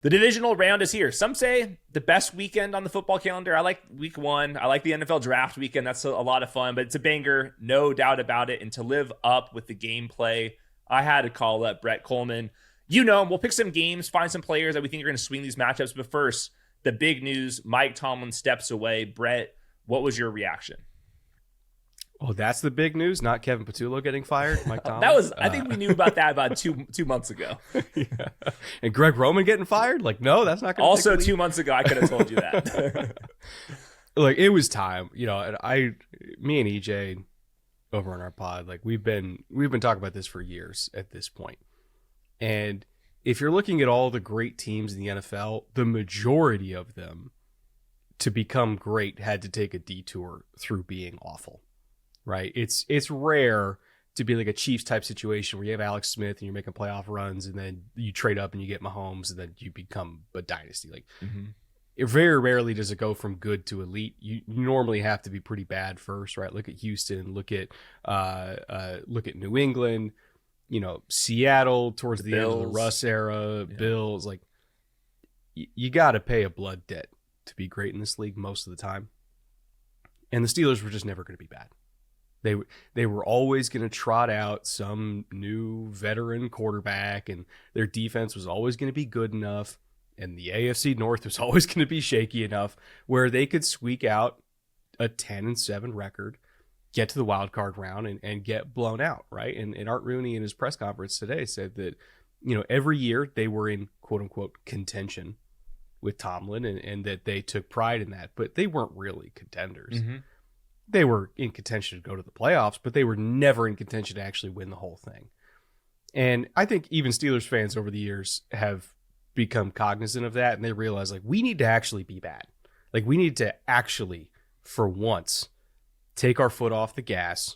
The divisional round is here. Some say the best weekend on the football calendar. I like week 1. I like the NFL draft weekend. That's a lot of fun, but it's a banger, no doubt about it. And to live up with the gameplay, I had to call up Brett Kollmann. You know, we'll pick some games, find some players that we think are going to swing these matchups. But first, the big news, Mike Tomlin steps away. Brett, what was your reaction? Oh, that's the big news, not Kevin Patullo getting fired, Mike Tomlin. That was, I think we knew about that about two months ago. Yeah. And Greg Roman getting fired? Like, no, that's not going to Also, 2 months ago, I could have told you that. Like, it was time, you know, and me and EJ over on our pod, like we've been talking about this for years at this point. And if you're looking at all the great teams in the NFL, the majority of them to become great had to take a detour through being awful. Right. It's rare to be like a Chiefs type situation where you have Alex Smith and you're making playoff runs and then you trade up and you get Mahomes and then you become a dynasty. Like it very rarely does it go from good to elite. You normally have to be pretty bad first, right? Look at Houston, look at New England, you know, Seattle towards the end of the Russ era, Bills. Like you got to pay a blood debt to be great in this league most of the time. And the Steelers were just never going to be bad. They were always going to trot out some new veteran quarterback, and their defense was always going to be good enough, and the AFC North was always going to be shaky enough where they could squeak out a 10-7 record, get to the wild card round, and get blown out, right? And Art Rooney in his press conference today said that, you know, every year they were in quote-unquote contention with Tomlin, and that they took pride in that, but they weren't really contenders. Mm-hmm. They were in contention to go to the playoffs, but they were never in contention to actually win the whole thing. And I think even Steelers fans over the years have become cognizant of that, and they realize, like, we need to actually be bad. Like, we need to actually, for once, take our foot off the gas,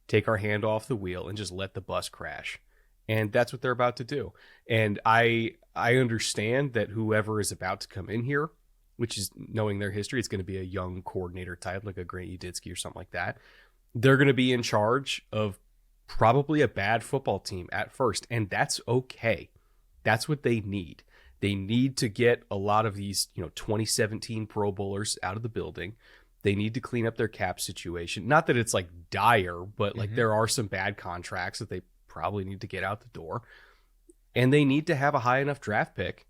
take our hand off the wheel, and just let the bus crash. And that's what they're about to do. And I understand that whoever is about to come in here, which is, knowing their history, it's going to be a young coordinator type, like a Grant Udinski or something like that. They're going to be in charge of probably a bad football team at first, and that's okay. That's what they need. They need to get a lot of these, you know, 2017 Pro Bowlers out of the building. They need to clean up their cap situation. Not that it's like dire, but like there are some bad contracts that they probably need to get out the door. And they need to have a high enough draft pick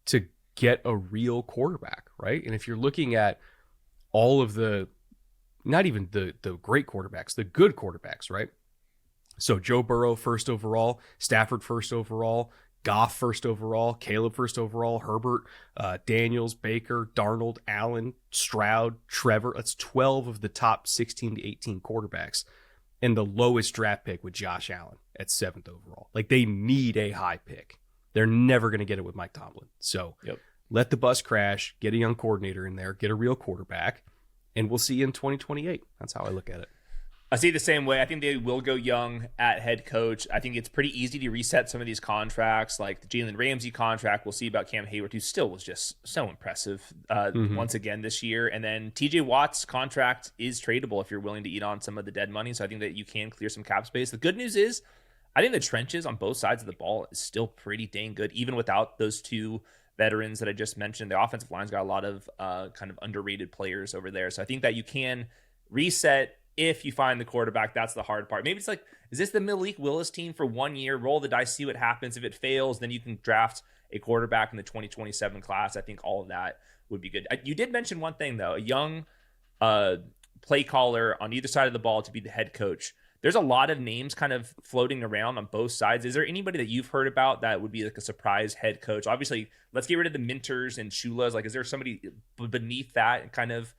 to get a real quarterback, right? And if you're looking at all of the, not even the great quarterbacks, the good quarterbacks, right? So Joe Burrow first overall, Stafford first overall, Goff first overall, Caleb first overall, Herbert, Daniels, Baker, Darnold, Allen, Stroud, Trevor. That's 12 of the top 16 to 18 quarterbacks. And the lowest draft pick with Josh Allen at 7th overall. Like, they need a high pick. They're never going to get it with Mike Tomlin. So let the bus crash, get a young coordinator in there, get a real quarterback, and we'll see you in 2028. That's how I look at it. I see it the same way. I think they will go young at head coach. I think it's pretty easy to reset some of these contracts, like the Jalen Ramsey contract. We'll see about Cam Hayward, who still was just so impressive once again this year. And then TJ Watt's contract is tradable if you're willing to eat on some of the dead money. So I think that you can clear some cap space. The good news is, I think the trenches on both sides of the ball is still pretty dang good, even without those two veterans that I just mentioned. The offensive line's got a lot of kind of underrated players over there. So I think that you can reset if you find the quarterback. That's the hard part. Maybe it's like, is this the Malik Willis team for 1 year? Roll the dice, see what happens. If it fails, then you can draft a quarterback in the 2027 class. I think all of that would be good. You did mention one thing, though, a young play caller on either side of the ball to be the head coach. There's a lot of names kind of floating around on both sides. Is there anybody that you've heard about that would be like a surprise head coach? Obviously, let's get rid of the Minters and Shulas. Like, is there somebody beneath that kind of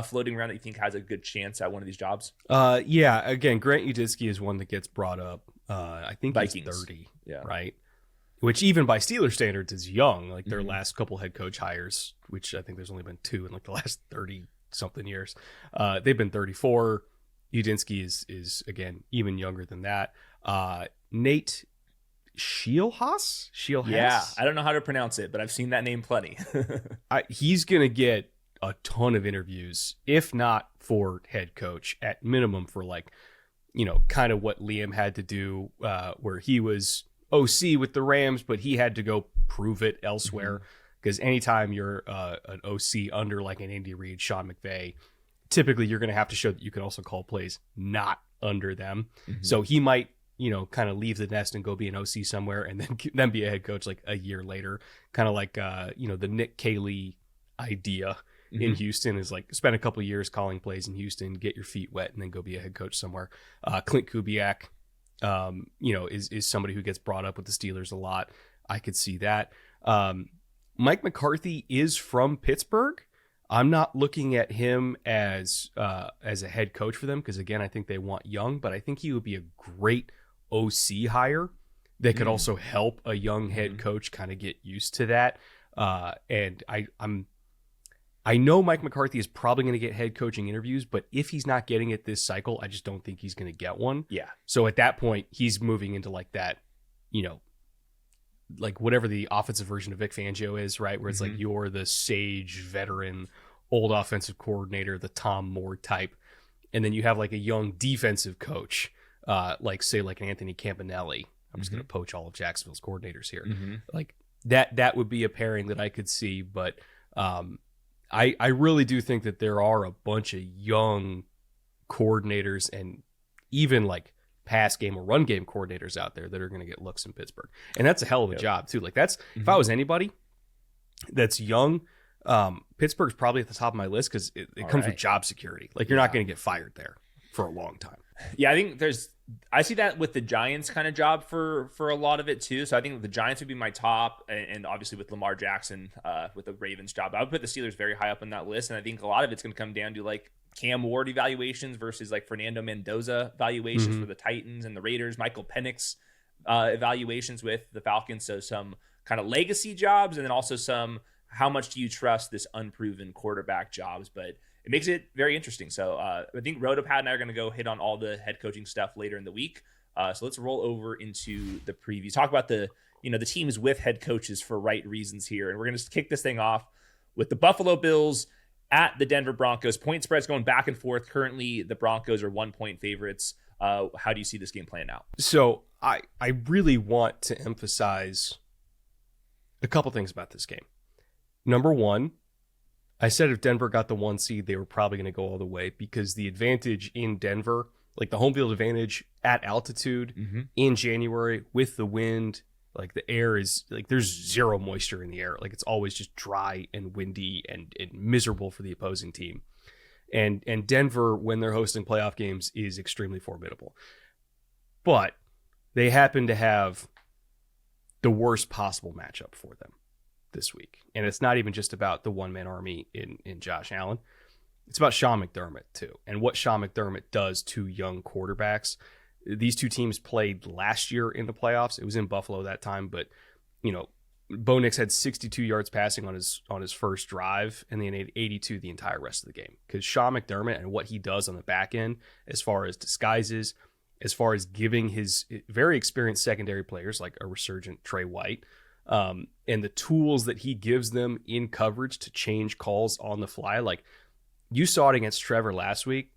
floating around that you think has a good chance at one of these jobs? Yeah. Again, Grant Udinski is one that gets brought up. I think Vikings. He's 30, right? Which even by Steelers standards is young. Like their last couple head coach hires, which I think there's only been 2 in like the last 30 something years. They've been 34. Udinski is again even younger than that. Nate Scheelhaas? Yeah, I don't know how to pronounce it, but I've seen that name plenty. He's gonna get a ton of interviews, if not for head coach, at minimum for, like, you know, kind of what Liam had to do, where he was OC with the Rams, but he had to go prove it elsewhere. Because anytime you're an OC under like an Andy Reid, Sean McVay, typically you're going to have to show that you can also call plays not under them. So he might, kind of leave the nest and go be an OC somewhere and then be a head coach like a year later. Kind of like, the Nick Caley idea in Houston is like spend a couple years calling plays in Houston, get your feet wet, and then go be a head coach somewhere. Clint Kubiak, is somebody who gets brought up with the Steelers a lot. I could see that. Mike McCarthy is from Pittsburgh. I'm not looking at him as a head coach for them because, again, I think they want young, but I think he would be a great OC hire that could also help a young head coach kind of get used to that. And I know Mike McCarthy is probably going to get head coaching interviews, but if he's not getting it this cycle, I just don't think he's going to get one. Yeah. So at that point, he's moving into like that, like whatever the offensive version of Vic Fangio is, right? Where it's like you're the sage veteran, old offensive coordinator, the Tom Moore type. And then you have like a young defensive coach, like say like an Anthony Campanelli. I'm just going to poach all of Jacksonville's coordinators here. Like that would be a pairing that I could see. But I really do think that there are a bunch of young coordinators and even like pass game or run game coordinators out there that are going to get looks in Pittsburgh. And that's a hell of a job too. Like that's, if I was anybody that's young, Pittsburgh's probably at the top of my list because it comes with job security. Like you're not going to get fired there for a long time. Yeah, I think I see that with the Giants kind of job for a lot of it too. So I think the Giants would be my top, and obviously with Lamar Jackson with the Ravens job, I would put the Steelers very high up on that list. And I think a lot of it's going to come down to like Cam Ward evaluations versus like Fernando Mendoza evaluations for the Titans and the Raiders, Michael Penix evaluations with the Falcons. So some kind of legacy jobs, and then also some how much do you trust this unproven quarterback jobs, but it makes it very interesting. So I think Rotopad and I are going to go hit on all the head coaching stuff later in the week. So let's roll over into the previews. Talk about the teams with head coaches for right reasons here. And we're going to kick this thing off with the Buffalo Bills at the Denver Broncos. Point spreads going back and forth. Currently, the Broncos are 1-point favorites. How do you see this game playing out? So I really want to emphasize a couple things about this game. Number one, I said if Denver got the 1 seed, they were probably going to go all the way because the advantage in Denver, like the home field advantage at altitude in January with the wind, like the air is like there's zero moisture in the air. Like it's always just dry and windy and miserable for the opposing team. And Denver, when they're hosting playoff games, is extremely formidable. But they happen to have the worst possible matchup for them this week. And it's not even just about the one-man army in Josh Allen. It's about Sean McDermott too. And what Sean McDermott does to young quarterbacks. These two teams played last year in the playoffs. It was in Buffalo that time, but Bo Nix had 62 yards passing on his first drive, and then had 82 the entire rest of the game. Because Sean McDermott and what he does on the back end, as far as disguises, as far as giving his very experienced secondary players like a resurgent Trey White, and the tools that he gives them in coverage to change calls on the fly. Like you saw it against Trevor last week.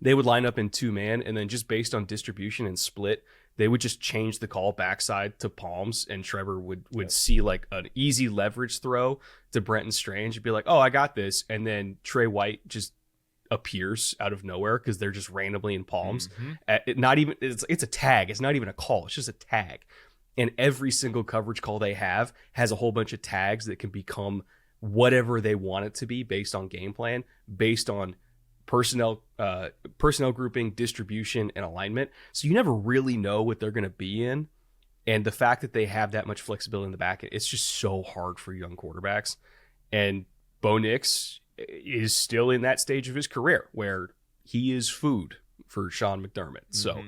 They would line up in 2-man, and then just based on distribution and split, they would just change the call backside to palms, and Trevor would see like an easy leverage throw to Brenton Strange and be like, oh, I got this. And then Trey White just appears out of nowhere because they're just randomly in palms. It's a tag. It's not even a call. It's just a tag. And every single coverage call they have has a whole bunch of tags that can become whatever they want it to be based on game plan, based on personnel grouping, distribution, and alignment. So you never really know what they're going to be in. And the fact that they have that much flexibility in the back, it's just so hard for young quarterbacks. And Bo Nix is still in that stage of his career where he is food for Sean McDermott. So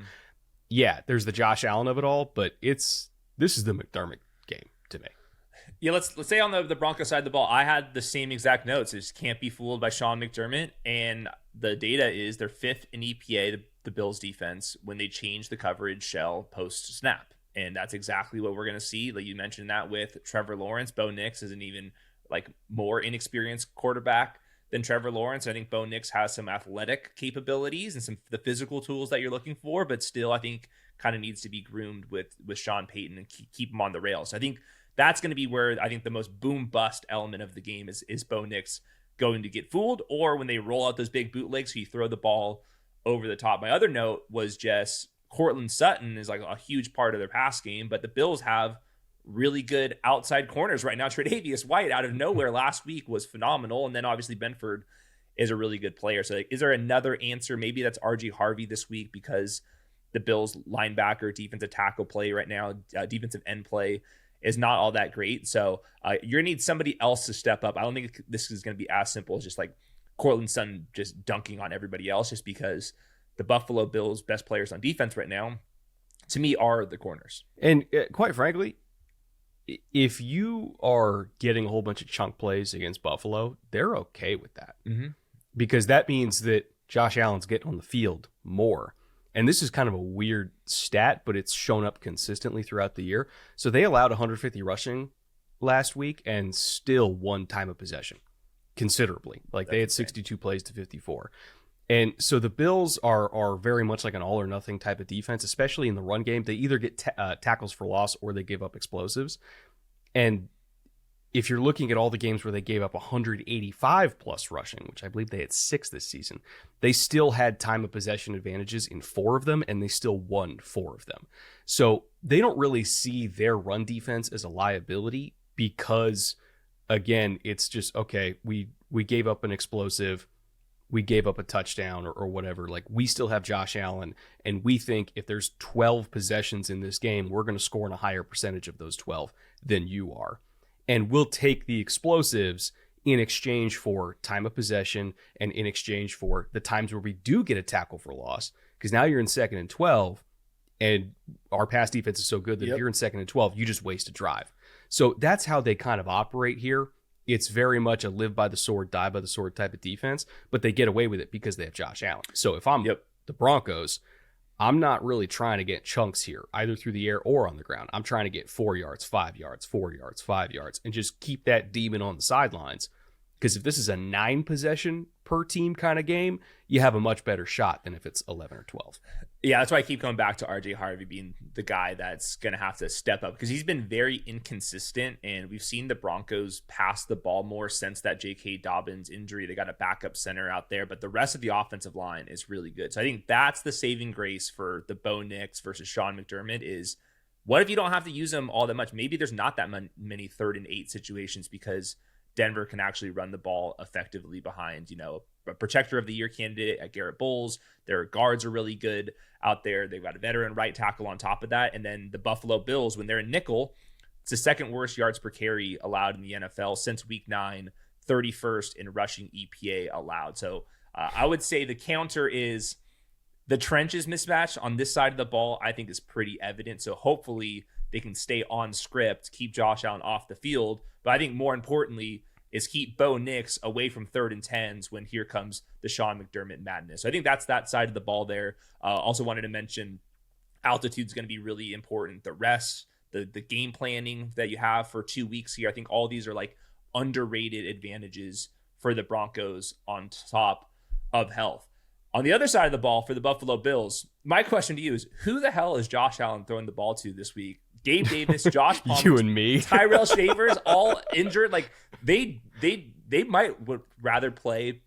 yeah, there's the Josh Allen of it all, but this is the McDermott game to me. Yeah, let's say on the Broncos side of the ball, I had the same exact notes. It just can't be fooled by Sean McDermott. And the data is they're 5th in EPA, the Bills defense, when they change the coverage shell post-snap. And that's exactly what we're going to see. Like you mentioned that with Trevor Lawrence. Bo Nix is an even like more inexperienced quarterback than Trevor Lawrence. I think Bo Nix has some athletic capabilities and the physical tools that you're looking for, but still I think kind of needs to be groomed with Sean Payton and keep him on the rails. So I think that's going to be where I think the most boom bust element of the game is Bo Nix going to get fooled, or when they roll out those big bootlegs, so you throw the ball over the top. My other note was just Courtland Sutton is like a huge part of their pass game, but the Bills have really good outside corners right now. Tre'Davious White out of nowhere last week was phenomenal, and then obviously Benford is a really good player. So like, is there another answer? Maybe that's RG Harvey this week, because the Bills linebacker, defensive tackle play right now, defensive end play is not all that great. So you're gonna need somebody else to step up. I don't think this is gonna be as simple as just like Courtland Sutton just dunking on everybody else, just because the Buffalo Bills' best players on defense right now, to me, are the corners. And quite frankly, if you are getting a whole bunch of chunk plays against Buffalo, they're okay with that. Because that means that Josh Allen's getting on the field more. And this is kind of a weird stat, but it's shown up consistently throughout the year. So they allowed 150 rushing last week and still won time of possession considerably. Like they had 62 plays to 54. And so the Bills are very much like an all or nothing type of defense, especially in the run game. They either get tackles for loss or they give up explosives. And if you're looking at all the games where they gave up 185 plus rushing, which I believe they had 6 this season, they still had time of possession advantages in 4 of them, and they still won 4 of them. So they don't really see their run defense as a liability because, again, it's just, okay, we gave up an explosive, we gave up a touchdown or whatever. Like, we still have Josh Allen, and we think if there's 12 possessions in this game, we're going to score in a higher percentage of those 12 than you are. And we'll take the explosives in exchange for time of possession and in exchange for the times where we do get a tackle for loss. Because now you're in 2nd and 12, and our pass defense is so good that if you're in 2nd and 12, you just waste a drive. So that's how they kind of operate here. It's very much a live by the sword, die by the sword type of defense, but they get away with it because they have Josh Allen. So if I'm the Broncos, I'm not really trying to get chunks here, either through the air or on the ground. I'm trying to get 4 yards, 5 yards, 4 yards, 5 yards, and just keep that demon on the sidelines. Because if this is a 9 possession per team kind of game, you have a much better shot than if it's 11 or 12. Yeah, that's why I keep coming back to RJ Harvey being the guy that's going to have to step up, because he's been very inconsistent, and we've seen the Broncos pass the ball more since that J.K. Dobbins injury. They got a backup center out there, but the rest of the offensive line is really good. So I think that's the saving grace for the Bo Nix versus Sean McDermott is, what if you don't have to use them all that much? Maybe there's not that many 3rd and 8 situations because Denver can actually run the ball effectively behind, a protector of the year candidate at Garrett Bowles. Their guards are really good out there. They've got a veteran right tackle on top of that. And then the Buffalo Bills, when they're in nickel, it's the 2nd worst yards per carry allowed in the NFL since week 9, 31st in rushing EPA allowed. So I would say the counter is the trenches mismatch on this side of the ball, I think is pretty evident. So hopefully they can stay on script, keep Josh Allen off the field. But I think more importantly is keep Bo Nix away from 3rd and 10s when here comes the Sean McDermott madness. So I think that's that side of the ball there. Also wanted to mention altitude is going to be really important. The rest, the game planning that you have for 2 weeks here, I think all these are like underrated advantages for the Broncos on top of health. On the other side of the ball for the Buffalo Bills, my question to you is, who the hell is Josh Allen throwing the ball to this week? Gabe Davis, Josh Palmer, you and me, Tyrell Shavers, all injured. Like they would rather play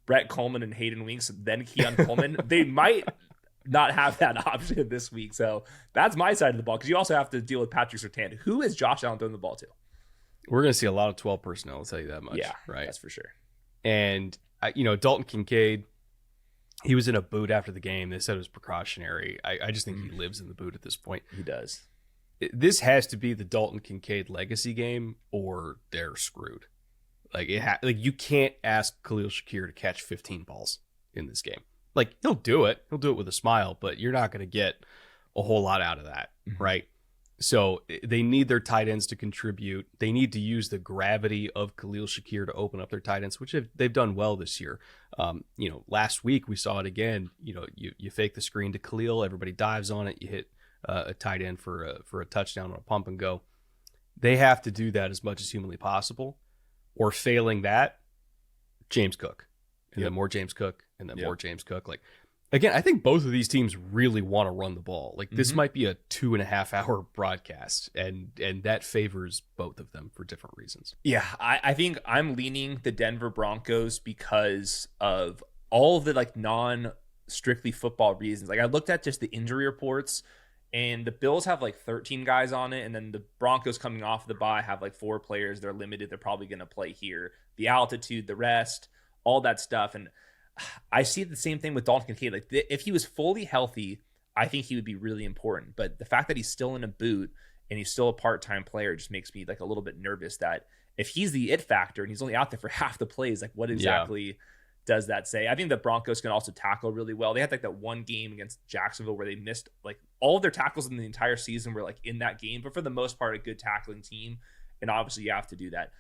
Brett Kollmann and Hayden Winks than Keon Coleman. They might not have that option this week. So that's my side of the ball, because you also have to deal with Patrick Surtain. Who is Josh Allen throwing the ball to? We're going to see a lot of 12 personnel, I'll tell you that much. Yeah, right. That's for sure. And, Dalton Kincaid, he was in a boot after the game. They said it was precautionary. I just think he lives in the boot at this point. He does. This has to be the Dalton Kincaid legacy game, or they're screwed. Like you can't ask Khalil Shakir to catch 15 balls in this game. Like, he'll do it. He'll do it with a smile, but you're not going to get a whole lot out of that, right? So they need their tight ends to contribute. They need to use the gravity of Khalil Shakir to open up their tight ends, which they've done well this year. Last week we saw it again. You fake the screen to Khalil, everybody dives on it, you hit a tight end for a touchdown on a pump and go. They have to do that as much as humanly possible, or failing that, James Cook, and then more James Cook, and then more James Cook. Like, Again, I think both of these teams really want to run the ball. Like this might be a 2.5 hour broadcast, and that favors both of them for different reasons. Yeah, I think I'm leaning the Denver Broncos because of all of the like non strictly football reasons. Like I looked at just the injury reports, and the Bills have like 13 guys on it, and then the Broncos coming off the bye have like 4 players. They're limited. They're probably going to play here. The altitude, the rest, all that stuff. And I see the same thing with Dalton Kincaid. Like if he was fully healthy, I think he would be really important. But the fact that he's still in a boot and he's still a part-time player just makes me like a little bit nervous that if he's the it factor and he's only out there for half the plays, like what exactly does that say? I think the Broncos can also tackle really well. They had like that one game against Jacksonville where they missed like all of their tackles in the entire season were like in that game, but for the most part, a good tackling team. And obviously you have to do that.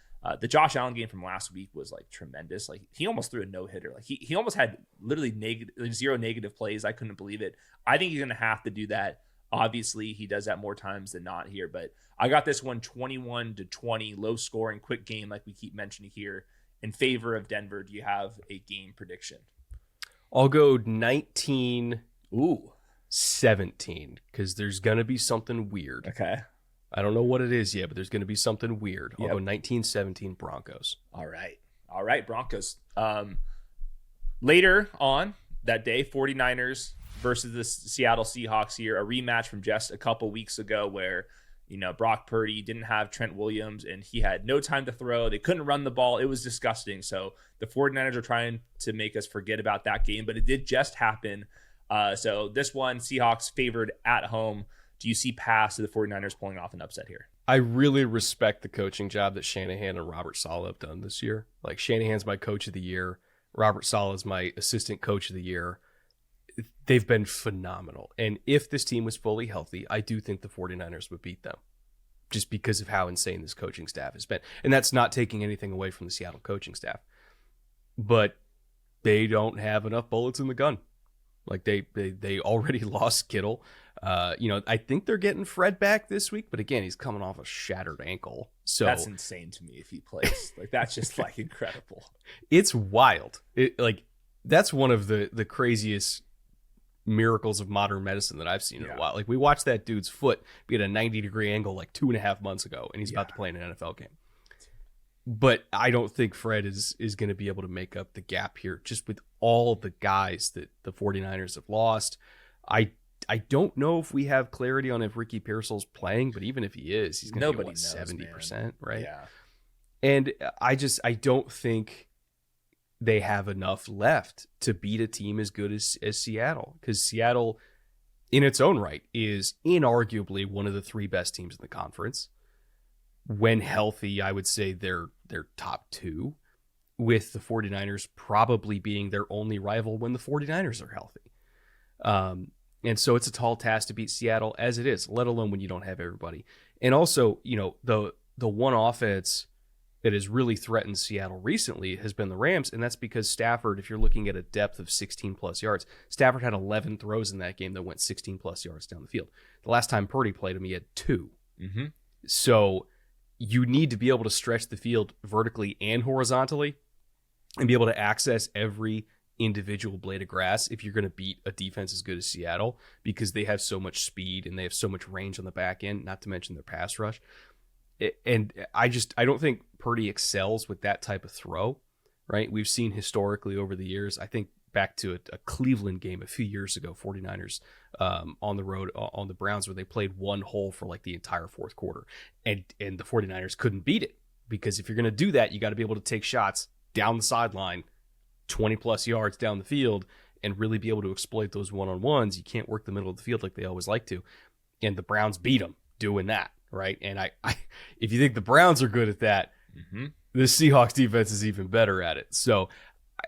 The Josh Allen game from last week was like tremendous. Like he almost threw a no-hitter. Like he almost had literally zero negative plays. I couldn't believe it. I think he's going to have to do that. Obviously he does that more times than not here, but I got this one 21-20, low scoring, quick game. Like we keep mentioning here in favor of Denver. Do you have a game prediction? I'll go 19-17 because there's going to be something weird. Okay. I don't know what it is yet, but there's going to be something weird. I'll go 19-17 Broncos. All right, Broncos. Later on that day, 49ers versus the Seattle Seahawks here, a rematch from just a couple weeks ago where, you know, Brock Purdy didn't have Trent Williams and he had no time to throw. They couldn't run the ball. It was disgusting. So the 49ers are trying to make us forget about that game, but it did just happen. So this one, Seahawks favored at home. Do you see past the 49ers pulling off an upset here? I really respect the coaching job that Shanahan and Robert Saleh have done this year. Like Shanahan's my coach of the year. Robert Saleh is my assistant coach of the year. They've been phenomenal. And if this team was fully healthy, I do think the 49ers would beat them just because of how insane this coaching staff has been. And that's not taking anything away from the Seattle coaching staff. But they don't have enough bullets in the gun. Like they already lost Kittle. I think they're getting Fred back this week, but again, he's coming off a shattered ankle. So that's insane to me if he plays. Like that's just like incredible. It's wild. That's one of the craziest miracles of modern medicine that I've seen in a while. Like we watched that dude's foot be at a 90-degree angle like 2.5 months ago, and he's about to play in an NFL game. But I don't think Fred is going to be able to make up the gap here just with all the guys that the 49ers have lost. I don't know if we have clarity on if Ricky Pearsall's playing, but even if he is, he's going to be 70%, right? Yeah. And I don't think they have enough left to beat a team as good as Seattle, because Seattle in its own right is inarguably one of the 3 best teams in the conference. When healthy, I would say they're top 2, with the 49ers probably being their only rival when the 49ers are healthy. And so it's a tall task to beat Seattle as it is, let alone when you don't have everybody. And also, the one offense that has really threatened Seattle recently has been the Rams, and that's because Stafford, if you're looking at a depth of 16-plus yards, Stafford had 11 throws in that game that went 16-plus yards down the field. The last time Purdy played him, he had 2. Mm-hmm. So you need to be able to stretch the field vertically and horizontally and be able to access every individual blade of grass if you're going to beat a defense as good as Seattle, because they have so much speed and they have so much range on the back end, not to mention their pass rush. And I don't think Purdy excels with that type of throw, right? We've seen historically over the years, I think back to a Cleveland game a few years ago, 49ers on the road on the Browns, where they played one hole for like the entire fourth quarter. And the 49ers couldn't beat it, because if you're going to do that, you got to be able to take shots down the sideline, 20-plus yards down the field, and really be able to exploit those one-on-ones. You can't work the middle of the field like they always like to. And the Browns beat them doing that, right? And I if you think the Browns are good at that, the Seahawks defense is even better at it. So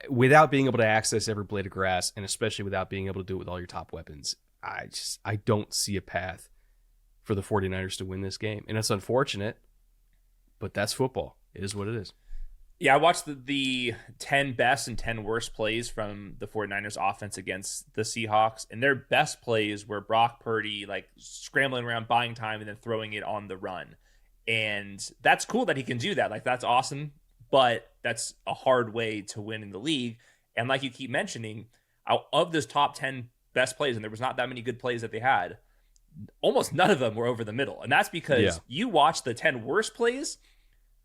without being able to access every blade of grass, and especially without being able to do it with all your top weapons, I don't see a path for the 49ers to win this game. And it's unfortunate, but that's football. It is what it is. Yeah, I watched the 10 best and 10 worst plays from the 49ers offense against the Seahawks. And their best plays were Brock Purdy like scrambling around, buying time, and then throwing it on the run. And that's cool that he can do that. Like, that's awesome. But that's a hard way to win in the league. And like you keep mentioning, of those top 10 best plays, and there was not that many good plays that they had, almost none of them were over the middle. And that's because you watch the 10 worst plays,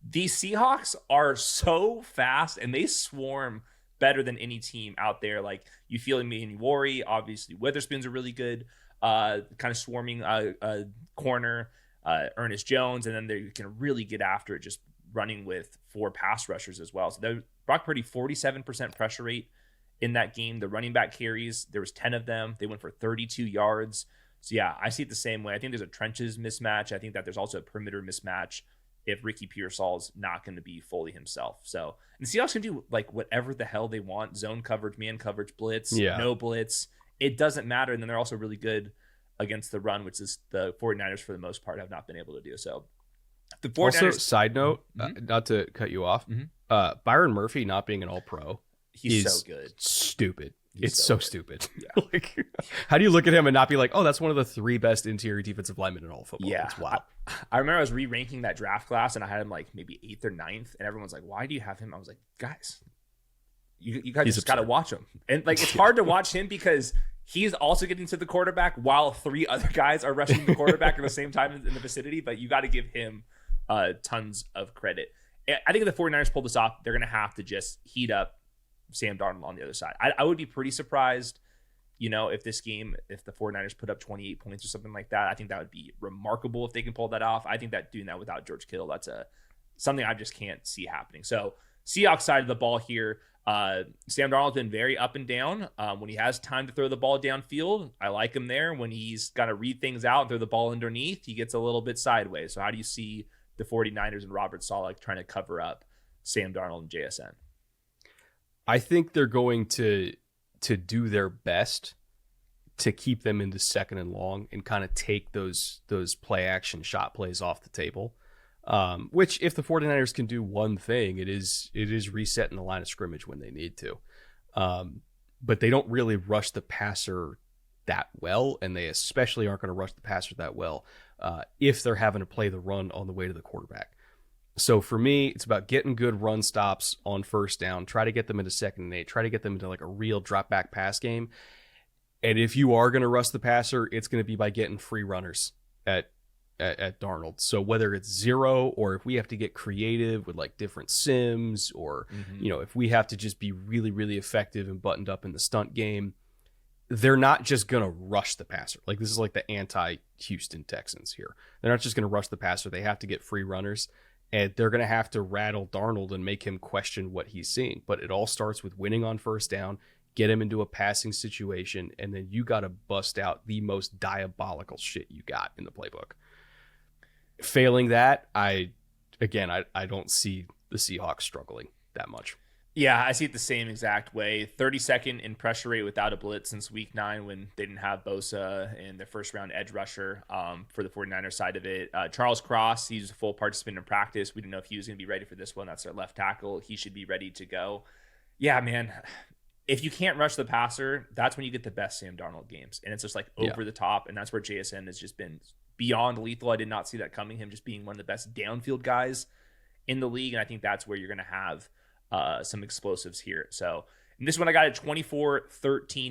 these Seahawks are so fast and they swarm better than any team out there. Like, you feel me and you worry. Obviously, Witherspoon's a really good kind of swarming corner, Ernest Jones, and then they can really get after it just running with 4 pass rushers as well. So Brock Purdy, 47% pressure rate in that game. The running back carries, there was 10 of them. They went for 32 yards. So yeah, I see it the same way. I think there's a trenches mismatch. I think that there's also a perimeter mismatch if Ricky Pearsall's not going to be fully himself. So, and the Seahawks can do like whatever the hell they want. Zone coverage, man coverage, blitz, no blitz. It doesn't matter. And then they're also really good against the run, which is the 49ers for the most part have not been able to do. So the 49ers... Also, side note, not to cut you off, Byron Murphy not being an all-pro, he's so good. Stupid. It's so stupid. Yeah. Like, how do you look at him and not be like, oh, that's one of the 3 best interior defensive linemen in all football? Yeah. It's wild. I remember I was re-ranking that draft class and I had him like maybe 8th or 9th, and everyone's like, why do you have him? I was like, guys, you guys just got to watch him. And like, it's hard to watch him because he's also getting to the quarterback while 3 other guys are rushing the quarterback at the same time in the vicinity, but you got to give him tons of credit. I think if the 49ers pull this off, they're going to have to just heat up Sam Darnold on the other side. I would be pretty surprised, if the 49ers put up 28 points or something like that. I think that would be remarkable if they can pull that off. I think that doing that without George Kittle, that's something I just can't see happening. So Seahawks side of the ball here, Sam Darnold's been very up and down. When he has time to throw the ball downfield, I like him there. When he's got to read things out and throw the ball underneath, he gets a little bit sideways. So how do you see the 49ers and Robert Saleh trying to cover up Sam Darnold and JSN? I think they're going to do their best to keep them into 2nd and long and kind of take those play action shot plays off the table. Which, if the 49ers can do one thing, it is resetting the line of scrimmage when they need to. But they don't really rush the passer that well, and they especially aren't going to rush the passer that well if they're having to play the run on the way to the quarterback. So for me, it's about getting good run stops on 1st down, try to get them into 2nd and 8, try to get them into like a real drop back pass game. And if you are going to rush the passer, it's going to be by getting free runners at Darnold. So whether it's 0 or if we have to get creative with like different sims or, if we have to just be really, really effective and buttoned up in the stunt game, they're not just going to rush the passer. Like, this is like the anti-Houston Texans here. They're not just going to rush the passer. They have to get free runners. And they're going to have to rattle Darnold and make him question what he's seeing. But it all starts with winning on 1st down, get him into a passing situation, and then you got to bust out the most diabolical shit you got in the playbook. Failing that, I don't see the Seahawks struggling that much. Yeah, I see it the same exact way. 32nd in pressure rate without a blitz since week 9 when they didn't have Bosa and their 1st-round edge rusher for the 49ers side of it. Charles Cross, he's a full participant in practice. We didn't know if he was going to be ready for this one. That's their left tackle. He should be ready to go. Yeah, man, if you can't rush the passer, that's when you get the best Sam Darnold games. And it's just like over the top, and that's where JSN has just been beyond lethal. I did not see that coming, him just being one of the best downfield guys in the league, and I think that's where you're going to have some explosives here. So in this one, I got a 24-13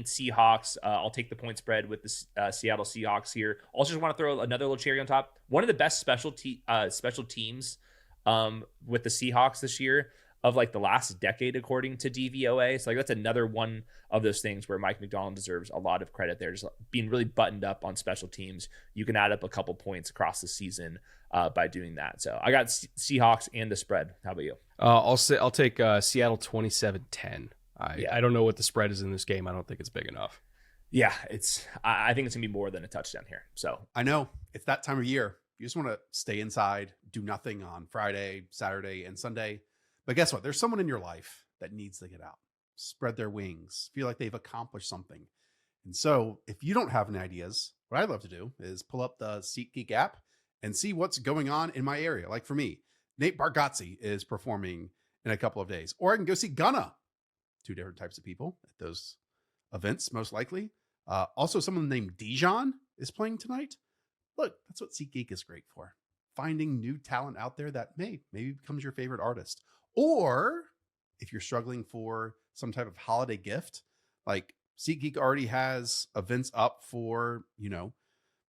Seahawks. I'll take the point spread with the Seattle Seahawks here. Also, just want to throw another little cherry on top. One of the best special teams with the Seahawks this year of like the last decade, according to DVOA. So like that's another one of those things where Mike McDonald deserves a lot of credit there. Just being really buttoned up on special teams. You can add up a couple points across the season by doing that. So I got Seahawks and the spread. How about you? I'll take Seattle 27-10. I don't know what the spread is in this game. I don't think it's big enough. Yeah, I think it's gonna be more than a touchdown here. So I know it's that time of year. You just want to stay inside, do nothing on Friday, Saturday, and Sunday. But guess what? There's someone in your life that needs to get out, spread their wings, feel like they've accomplished something. And so if you don't have any ideas, what I'd love to do is pull up the SeatGeek app and see what's going on in my area. Like for me, Nate Bargatze is performing in a couple of days, or I can go see Gunna. 2 different types of people at those events, most likely. Also, someone named Dijon is playing tonight. Look, that's what SeatGeek is great for. Finding new talent out there that maybe becomes your favorite artist. Or if you're struggling for some type of holiday gift, like SeatGeek already has events up for,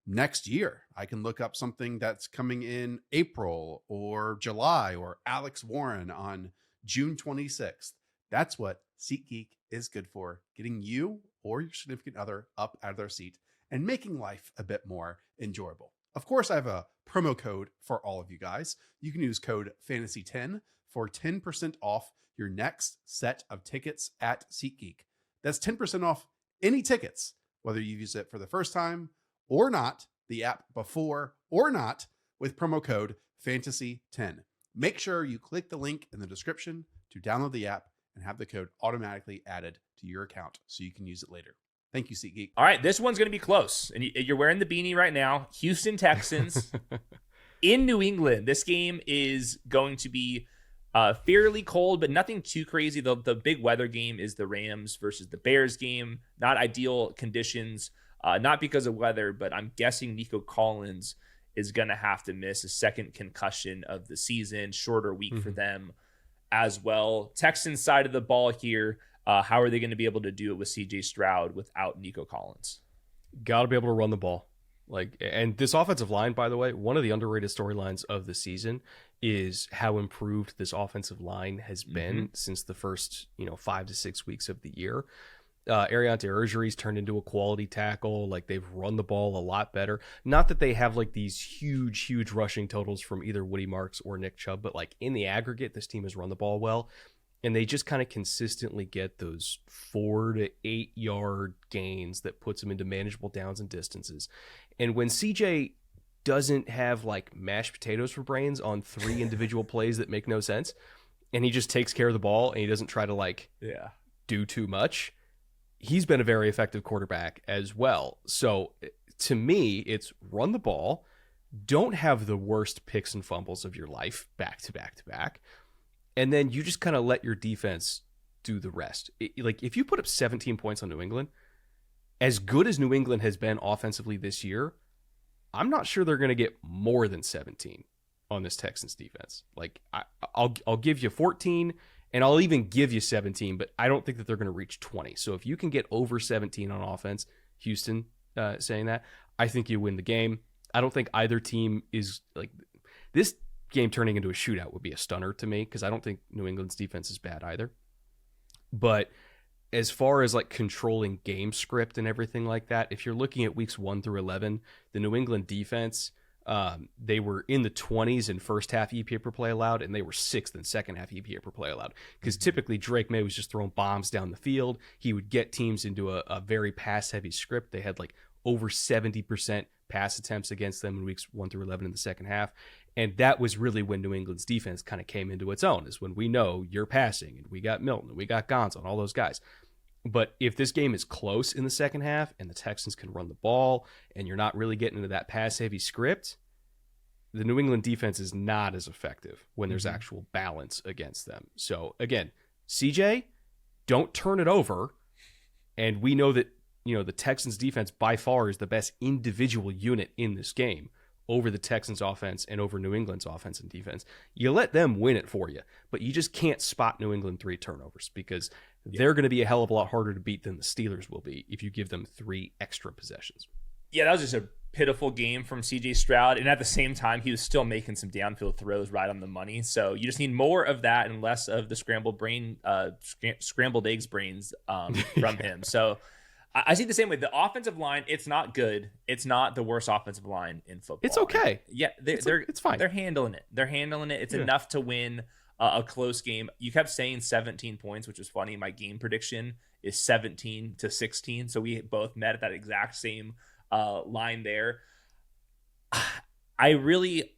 next year. I can look up something that's coming in April or July, or Alex Warren on June 26th. That's what SeatGeek is good for, getting you or your significant other up out of their seat and making life a bit more enjoyable. Of course, I have a promo code for all of you guys. You can use code FANTASY10 for 10% off your next set of tickets at SeatGeek. That's 10% off any tickets, whether you use it for the first time or not, the app before or not, with promo code FANTASY10. Make sure you click the link in the description to download the app and have the code automatically added to your account so you can use it later. Thank you, SeatGeek. All right, this one's going to be close. And you're wearing the beanie right now. Houston Texans in New England. This game is going to be fairly cold, but nothing too crazy. The big weather game is the Rams versus the Bears game. Not ideal conditions, not because of weather, but I'm guessing Nico Collins is going to have to miss a second concussion of the season. Shorter week for them as well. Texans side of the ball here. How are they going to be able to do it with CJ Stroud without Nico Collins? Got to be able to run the ball. And this offensive line, by the way, one of the underrated storylines of the season is how improved this offensive line has been since the first, 5 to 6 weeks of the year. Ariante Ergery's turned into a quality tackle. They've run the ball a lot better. Not that they have these huge rushing totals from either Woody Marks or Nick Chubb, but in the aggregate, this team has run the ball well. And they just kind of consistently get those 4 to 8 yard gains that puts them into manageable downs and distances. And when CJ doesn't have mashed potatoes for brains on 3 individual plays that make no sense, and he just takes care of the ball and he doesn't try to do too much, he's been a very effective quarterback as well. So to me, it's run the ball, don't have the worst picks and fumbles of your life back to back to back. And then you just kind of let your defense do the rest. If you put up 17 points on New England, as good as New England has been offensively this year, I'm not sure they're going to get more than 17 on this Texans defense. I'll give you 14, and I'll even give you 17, but I don't think that they're going to reach 20. So if you can get over 17 on offense, Houston saying that, I think you win the game. I don't think either team is this game turning into a shootout would be a stunner to me, because I don't think New England's defense is bad either. But as far as controlling game script and everything like that, if you're looking at weeks 1 through 11, the New England defense, they were in the 20s in first half EPA per play allowed, and they were 6th in second half EPA per play allowed. Because typically Drake May was just throwing bombs down the field. He would get teams into a very pass heavy script. They had over 70% pass attempts against them in weeks 1 through 11 in the second half. And that was really when New England's defense kind of came into its own, is when we know you're passing, and we got Milton, and we got Gonzo, and all those guys. But if this game is close in the second half and the Texans can run the ball and you're not really getting into that pass-heavy script, the New England defense is not as effective when there's actual balance against them. So, again, CJ, don't turn it over. And we know that, the Texans defense by far is the best individual unit in this game over the Texans offense and over New England's offense and defense. You let them win it for you, but you just can't spot New England 3 turnovers, because they're going to be a hell of a lot harder to beat than the Steelers will be if you give them 3 extra possessions. Yeah, that was just a pitiful game from CJ Stroud. And at the same time, he was still making some downfield throws right on the money. So you just need more of that and less of the scrambled eggs brains from him. So I see the same way. The offensive line, it's not good. It's not the worst offensive line in football. It's okay. Yeah, it's fine. They're handling it. It's enough to win a close game. You kept saying 17 points, which is funny. My game prediction is 17-16. So we both met at that exact same line there. I really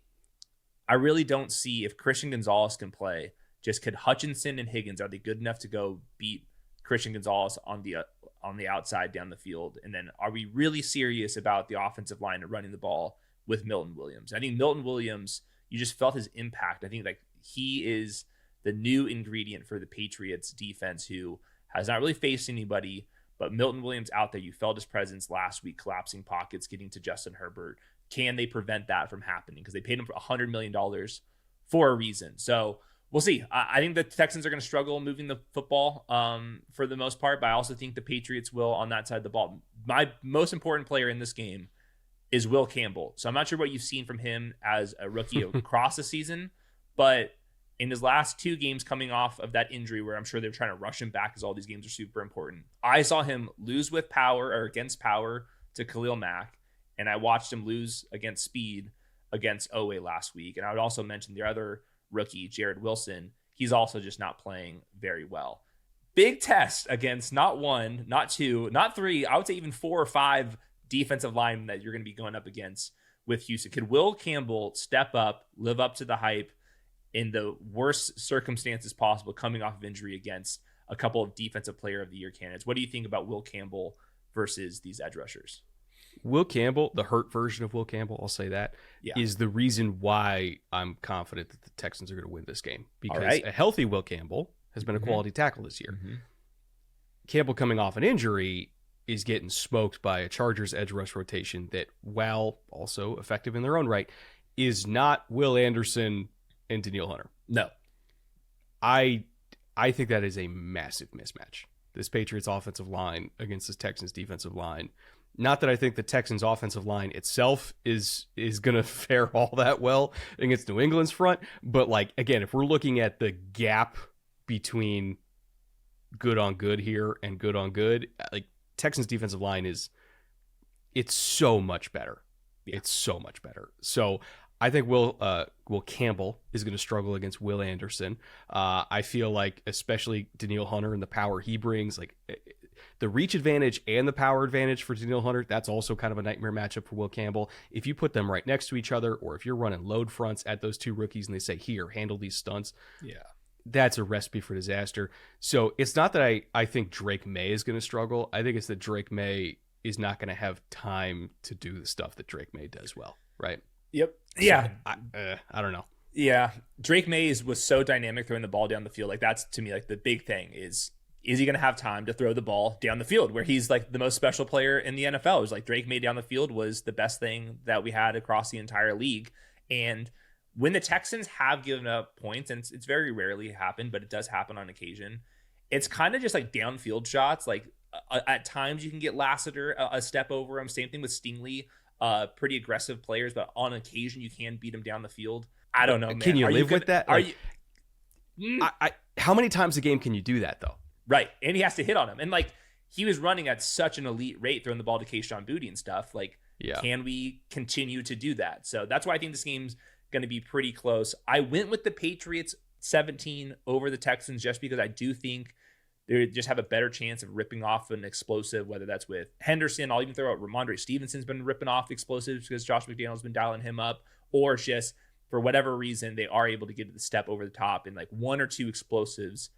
don't see, if Christian Gonzalez can play, just could Hutchinson and Higgins, are they good enough to go beat Christian Gonzalez on the outside down the field? And then are we really serious about the offensive line and running the ball with Milton Williams? I think Milton Williams, you just felt his impact. I think he is the new ingredient for the Patriots defense, who has not really faced anybody, but Milton Williams out there. You felt his presence last week, collapsing pockets, getting to Justin Herbert. Can they prevent that from happening? Because they paid him for $100 million for a reason. So We'll see. I think the Texans are going to struggle moving the football for the most part, but I also think the Patriots will on that side of the ball. My most important player in this game is Will Campbell. So I'm not sure what you've seen from him as a rookie across the season, but in his last 2 games coming off of that injury where I'm sure they're trying to rush him back because all these games are super important, I saw him lose with power or against power to Khalil Mack, and I watched him lose against speed against Owe last week. And I would also mention the other rookie, Jared Wilson. He's also just not playing very well. Big test against not 1, not 2, not 3, I would say even 4 or 5 defensive linemen that you're going to be going up against with Houston. Could Will Campbell step up, live up to the hype in the worst circumstances possible coming off of injury against a couple of defensive player of the year candidates? What do you think about Will Campbell versus these edge rushers? Will Campbell, the hurt version of Will Campbell, I'll say that, is the reason why I'm confident that the Texans are going to win this game. Because a healthy Will Campbell has been a quality tackle this year. Campbell coming off an injury is getting smoked by a Chargers edge rush rotation that, while also effective in their own right, is not Will Anderson and Danielle Hunter. No. I think that is a massive mismatch. This Patriots offensive line against this Texans defensive line. Not that I think the Texans offensive line itself is going to fare all that well against New England's front. But, like, again, if we're looking at the gap between good on good here and good on good, like, Texans defensive line it's so much better. It's so much better. So I think Will Campbell is going to struggle against Will Anderson. I feel like especially Danielle Hunter and the power he brings, like the reach advantage and the power advantage for Danielle Hunter, that's also kind of a nightmare matchup for Will Campbell. If you put them right next to each other, or if you're running load fronts at those 2 rookies and they say, here, handle these stunts, that's a recipe for disaster. So it's not that I think Drake May is going to struggle. I think it's that Drake May is not going to have time to do the stuff that Drake May does well, right? Yep. So yeah. I don't know. Yeah. Drake May was so dynamic throwing the ball down the field. Like, that's, to me, like the big thing is he going to have time to throw the ball down the field, where he's like the most special player in the NFL? It was like Drake May down the field was the best thing that we had across the entire league. And when the Texans have given up points, and it's very rarely happened, but it does happen on occasion, it's kind of just like downfield shots. Like at times you can get Lassiter a step over him. Same thing with Stingley. Pretty aggressive players, but on occasion you can beat them down the field. I don't know, man. Can you live with that? Are like, you? How many times a game can you do that though? Right, and he has to hit on him, and like he was running at such an elite rate throwing the ball to Kayshon Boutte and stuff. Like, can we continue to do that? So that's why I think this game's going to be pretty close. I went with the Patriots 17 over the Texans just because I do think they just have a better chance of ripping off an explosive, whether that's with Henderson. I'll even throw out Ramondre Stevenson's been ripping off explosives because Josh McDaniel's been dialing him up, or just for whatever reason they are able to get the step over the top, and like 1 or 2 explosives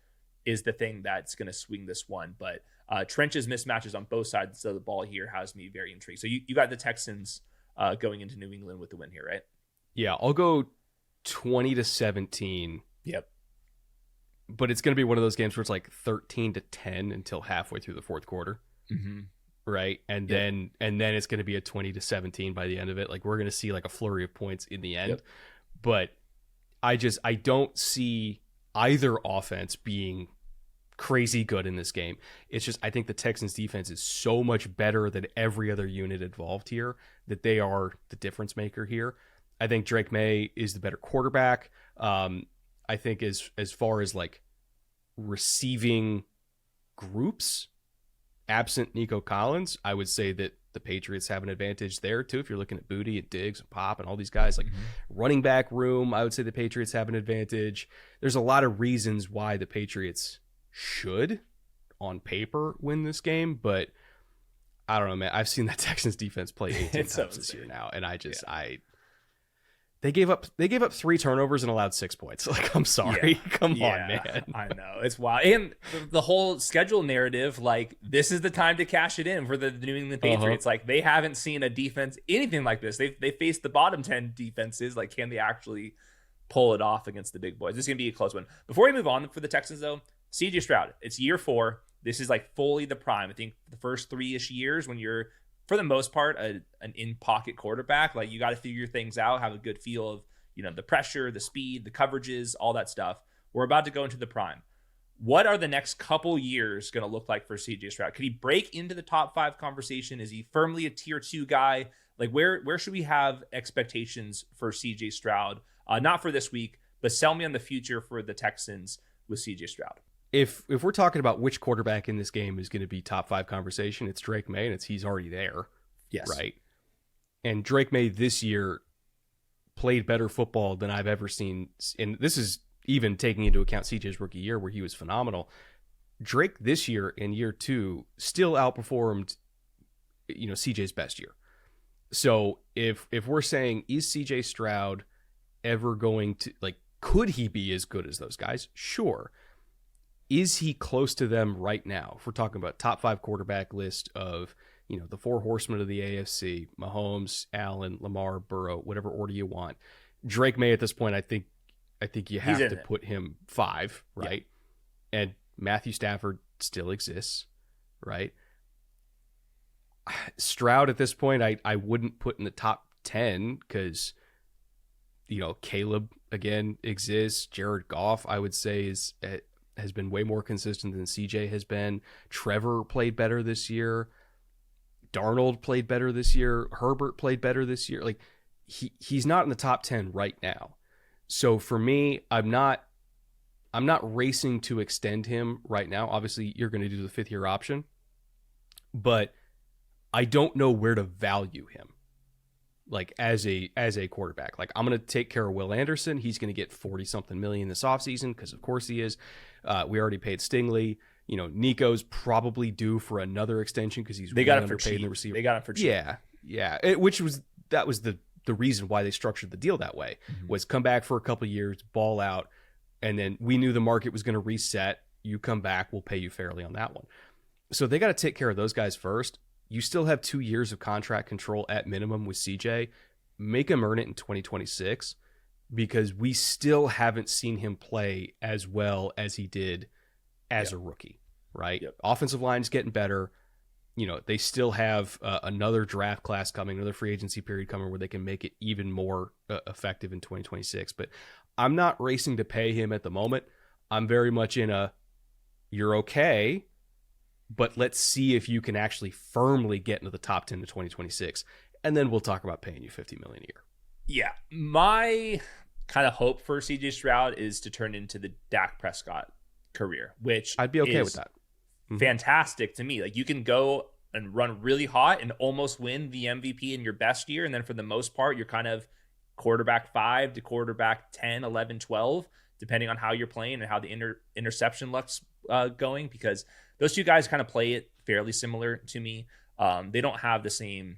is the thing that's going to swing this one. But Trench's mismatches on both sides of the ball here has me very intrigued. So you got the Texans going into New England with the win here, right? Yeah, I'll go 20-17. Yep. But it's going to be one of those games where it's like 13-10 until halfway through the fourth quarter. Mm-hmm. Right. And then it's going to be a 20-17 by the end of it. Like, we're going to see like a flurry of points in the end. Yep. But I don't see either offense being crazy good in this game. It's just, I think the Texans defense is so much better than every other unit involved here that they are the difference maker here. I think Drake May is the better quarterback. I think as far as like receiving groups, absent Nico Collins, I would say that the Patriots have an advantage there too. If you're looking at Boutte and Diggs and Pop and all these guys, like running back room, I would say the Patriots have an advantage. There's a lot of reasons why the Patriots should, on paper, win this game, but I don't know, man. I've seen that Texans defense play 18 times this year now, and They gave up 3 turnovers and allowed 6 points. Like, I'm sorry. Yeah. Come on, man. I know. It's wild. And the whole schedule narrative, like, this is the time to cash it in for the New England Patriots. Like, they haven't seen a defense, anything like this. They faced the bottom 10 defenses. Like, can they actually pull it off against the big boys? This is going to be a close one. Before we move on for the Texans, though, CJ Stroud, it's year 4. This is, like, fully the prime. I think the first 3-ish years when you're, for the most part, an in-pocket quarterback, like, you got to figure things out, have a good feel of, you know, the pressure, the speed, the coverages, all that stuff. We're about to go into the prime. What are the next couple years going to look like for CJ Stroud? Could he break into the top 5 conversation? Is he firmly a tier 2 guy? Like where should we have expectations for CJ Stroud? Not for this week, but sell me on the future for the Texans with CJ Stroud. If we're talking about which quarterback in this game is going to be top 5 conversation, it's Drake May, and he's already there. Yes. Right. And Drake May this year played better football than I've ever seen. And this is even taking into account CJ's rookie year where he was phenomenal. Drake this year in year 2 still outperformed, CJ's best year. So if we're saying, is CJ Stroud ever going to, could he be as good as those guys? Sure. Is he close to them right now? If we're talking about top 5 quarterback list of, the 4 horsemen of the AFC, Mahomes, Allen, Lamar, Burrow, whatever order you want. Drake May at this point, I think you have to put him 5, right? Yeah. And Matthew Stafford still exists, right? Stroud at this point, I wouldn't put in the top 10 because, Caleb again exists. Jared Goff, I would say, has been way more consistent than CJ has been. Trevor played better this year. Darnold played better this year. Herbert played better this year. He's not in the top 10 right now. So for me, I'm not racing to extend him right now. Obviously, you're going to do the 5th year option, but I don't know where to value him. As a quarterback. I'm going to take care of Will Anderson. He's going to get 40-something million this offseason because of course he is. We already paid Stingley. Nico's probably due for another extension because he's really underpaid for cheap. In the receiver. They got him for cheap. Yeah. That was the reason why they structured the deal that way, was come back for a couple of years, ball out, and then we knew the market was going to reset. You come back, we'll pay you fairly on that one. So they got to take care of those guys first. You still have 2 years of contract control at minimum with CJ. Make him earn it in 2026 because we still haven't seen him play as well as he did as a rookie, right? Yep. Offensive line is getting better. They still have another draft class coming, another free agency period coming where they can make it even more effective in 2026. But I'm not racing to pay him at the moment. I'm very much in you're okay, but let's see if you can actually firmly get into the top 10 to 2026. And then we'll talk about paying you $50 million a year. Yeah. My kind of hope for CJ Stroud is to turn into the Dak Prescott career, which I'd be okay with that. Fantastic to me. You can go and run really hot and almost win the MVP in your best year. And then for the most part, you're kind of quarterback 5 to quarterback 10, 11, 12, depending on how you're playing and how the interception luck's going, because those two guys kind of play it fairly similar to me. They don't have the same,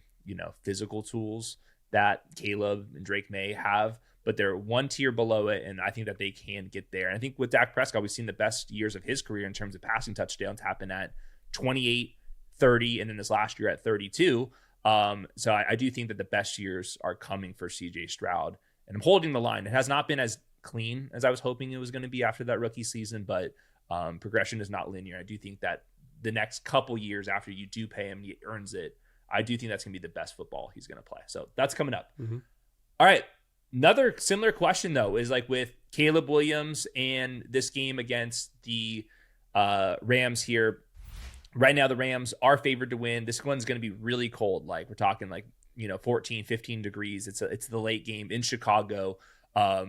physical tools that Caleb and Drake May have, but they're one tier below it, and I think that they can get there. And I think with Dak Prescott, we've seen the best years of his career in terms of passing touchdowns happen at 28, 30, and then this last year at 32. So I do think that the best years are coming for CJ Stroud, and I'm holding the line. It has not been as clean as I was hoping it was going to be after that rookie season, but progression is not linear. I do think that the next couple years after you do pay him, he earns it. I do think that's going to be the best football he's going to play. So that's coming up. Mm-hmm. All right. Another similar question, though, is with Caleb Williams and this game against the Rams here. Right now, the Rams are favored to win. This one's going to be really cold. We're talking 14, 15 degrees. It's the late game in Chicago. I